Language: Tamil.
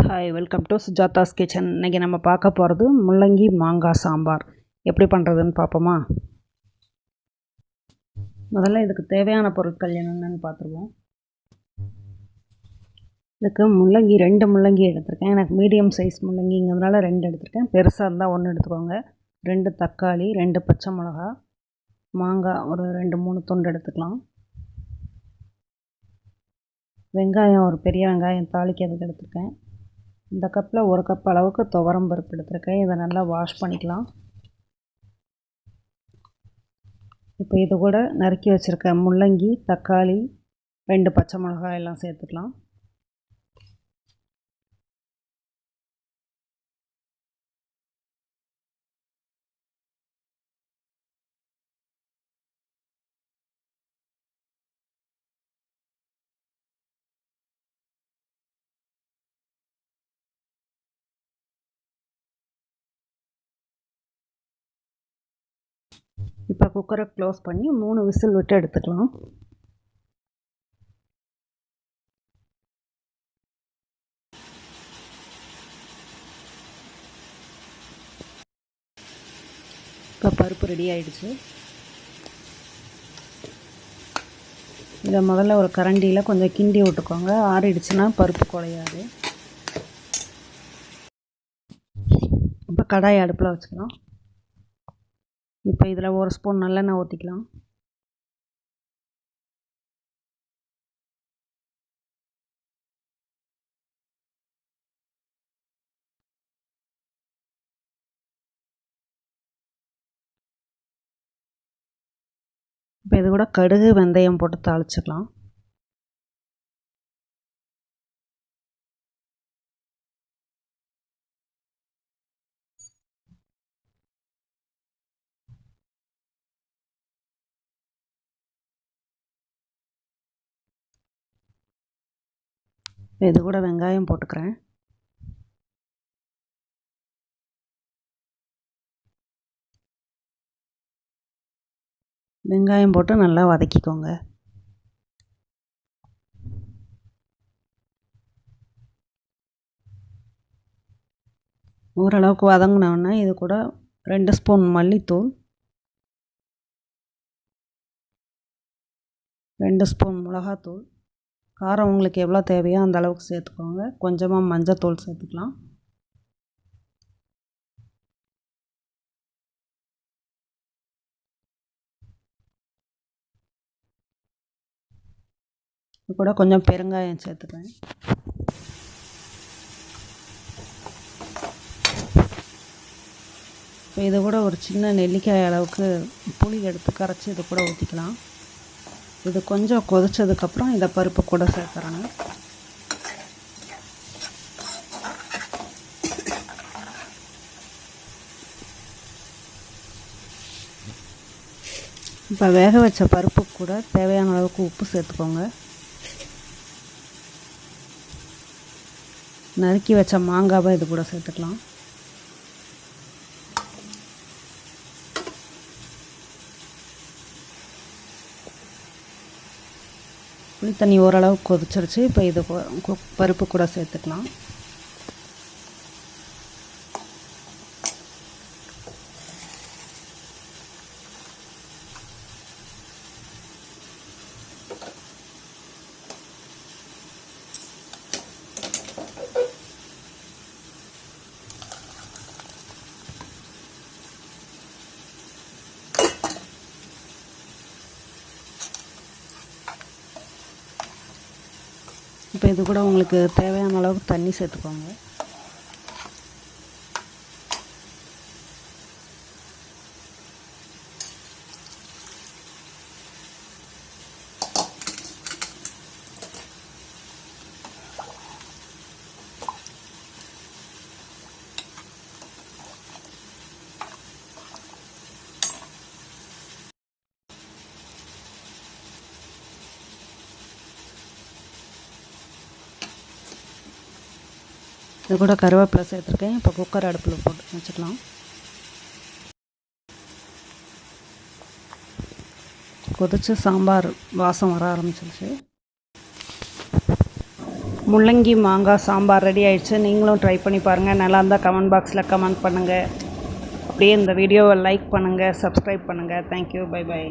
Hi, welcome to சுஜாதாஸ் kitchen. இன்றைக்கி நம்ம பார்க்க போகிறது முள்ளங்கி மாங்காய் சாம்பார் எப்படி பண்ணுறதுன்னு பார்ப்போமா? முதல்ல இதுக்கு தேவையான பொருட்கள் என்னென்னு பார்த்துருவோம். இதுக்கு முள்ளங்கி 2 முள்ளங்கி எடுத்திருக்கேன். எனக்கு மீடியம் சைஸ் முள்ளங்கிங்கிறதுனால 2 எடுத்திருக்கேன். பெருசாக இருந்தால் 1 எடுத்துக்கோங்க. 2 தக்காளி, 2 பச்சை மிளகா, மாங்காய் ஒரு 2-3 துண்டு எடுத்துக்கலாம். வெங்காயம் ஒரு பெரிய வெங்காயம் தாளிக்கிறதுக்கு எடுத்திருக்கேன். இந்த கப்பில் 1 கப் அளவுக்கு துவரம் பருப்பு எடுத்துருக்கேன். இதை நல்லா வாஷ் பண்ணிக்கலாம். இப்போ இது கூட நறுக்கி வச்சுருக்க முள்ளங்கி, தக்காளி, 2 பச்சை மிளகாய் எல்லாம் சேர்த்துக்கலாம். இப்போ குக்கரை க்ளோஸ் பண்ணி 3 விசில் விட்டு எடுத்துக்கலாம். இப்போ பருப்பு ரெடி ஆகிடுச்சு. இதை முதல்ல ஒரு கரண்டியில் கொஞ்சம் கிண்டி விட்டுக்கோங்க. ஆறிடுச்சுன்னா பருப்பு குழையாது. இப்போ கடாய் அடுப்பில் வச்சுக்கலாம். இப்போ இதில் 1 ஸ்பூன் நல்லெண்ணெய் ஊற்றிக்கலாம். இப்போ இது கூட கடுகு, வெந்தயம் போட்டு தாளிச்சுக்கலாம். இது கூட வெங்காயம் போட்டுக்கிறேன். வெங்காயம் போட்டு நல்லா வதக்கிக்கோங்க. ஓரளவுக்கு வதங்கினோன்னா இது கூட 2 ஸ்பூன் மல்லித்தூள், 2 ஸ்பூன் மிளகாத்தூள், காரம் உங்களுக்கு எவ்வளோ தேவையோ அந்த அளவுக்கு சேர்த்துக்கோங்க. கொஞ்சமாக மஞ்சத்தூள் சேர்த்துக்கலாம். இது கூட கொஞ்சம் பெருங்காயம் சேர்த்துக்கிறேன். இப்போ இது கூட ஒரு சின்ன நெல்லிக்காய் அளவுக்கு புளி எடுத்து கரைச்சி இது கூட ஊற்றிக்கலாம். இது கொஞ்சம் கொதிச்சதுக்கப்புறம் இதை பருப்பு கூட சேர்க்குறேங்க. இப்போ வேக வச்ச பருப்பு கூட தேவையான அளவுக்கு உப்பு சேர்த்துக்கோங்க. நறுக்கி வச்ச மாங்காவை இது கூட சேர்த்துக்கலாம். புளி தண்ணி ஓரளவுக்கு கொதிச்சிருச்சு. இப்போ இது பருப்பு கூட சேர்த்துக்கலாம். இப்போ இது கூட உங்களுக்கு தேவையான அளவுக்கு தண்ணி சேர்த்துக்கோங்க. இது கூட கருவேப்பிலை சேர்த்துருக்கேன். இப்போ குக்கர் அடுப்பில் போட்டு வச்சுக்கலாம். கொதிச்சு சாம்பார் வாசம் வர ஆரம்பிச்சிருச்சு. முள்ளங்கி மாங்காய் சாம்பார் ரெடி ஆயிடுச்சு. நீங்களும் ட்ரை பண்ணி பாருங்கள். நல்லா இருந்தால் கமெண்ட் பாக்ஸில் கமெண்ட் பண்ணுங்கள். அப்படியே இந்த வீடியோவை லைக் பண்ணுங்கள், சப்ஸ்கிரைப் பண்ணுங்கள். தேங்க்யூ. Bye by.